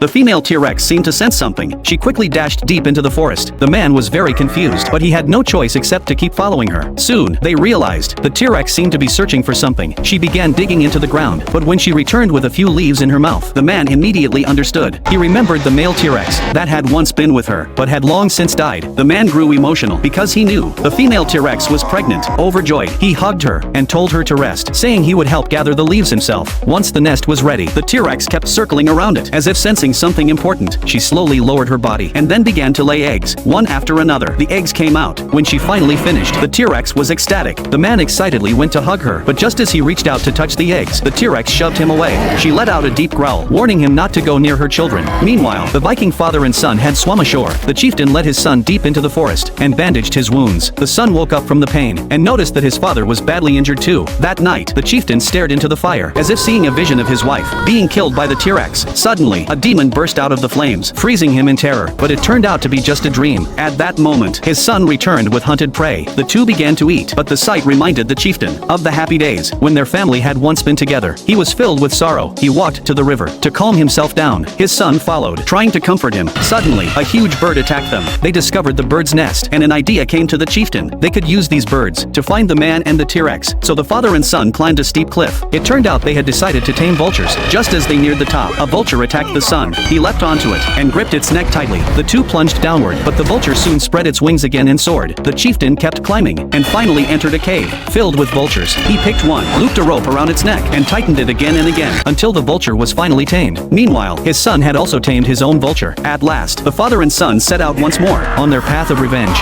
The female T-Rex seemed to sense something. She quickly dashed deep into the forest. The man was very confused, but he had no choice except to keep following her. Soon, they realized the T-Rex seemed to be searching for something. She began digging into the ground, but when she returned with a few leaves in her mouth, the man immediately understood. He remembered the male T-Rex that had once been with her, but had long since died. The man grew emotional because he knew the female T-Rex was pregnant. Overjoyed, he hugged her and told her to rest, saying he would help gather the leaves himself. Once the nest was ready, the T-Rex kept circling around it, as if sensing something important. She slowly lowered her body and then began to lay eggs, one after another. The eggs came out. When she finally finished, the T-Rex was ecstatic. The man excitedly went to hug her, but just as he reached out to touch the eggs, the T-Rex shoved him away. She let out a deep growl, warning him not to go near her children. Meanwhile, the Viking father and son had swum ashore. The chieftain led his son deep into the forest and bandaged his wounds. The son woke up from the pain and noticed that his father was badly injured too. That night, the chieftain stared into the fire, as if seeing a vision of his wife being killed by the T-Rex. Suddenly, a demon burst out of the flames, freezing him in terror, but it turned out to be just a dream. At that moment, his son returned with hunted prey. The two began to eat, but the sight reminded the chieftain of the happy days when their family had once been together. He was filled with sorrow. He walked to the river to calm himself down. His son followed, trying to comfort him. Suddenly, a huge bird attacked them. They discovered the bird's nest, and an idea came to the chieftain. They could use these birds to find the man and the T-Rex. So the father and son climbed a steep cliff. It turned out they had decided to tame vultures. Just as they neared the top, a vulture attacked the son. He leapt onto it and gripped its neck tightly. The two plunged downward, but the vulture soon spread its wings again and soared. The chieftain kept climbing and finally entered a cave filled with vultures. He picked one, looped a rope around its neck, and tightened it again and again until the vulture was finally tamed. Meanwhile, his son had also tamed his own vulture. At last, the father and son set out once more on their path of revenge.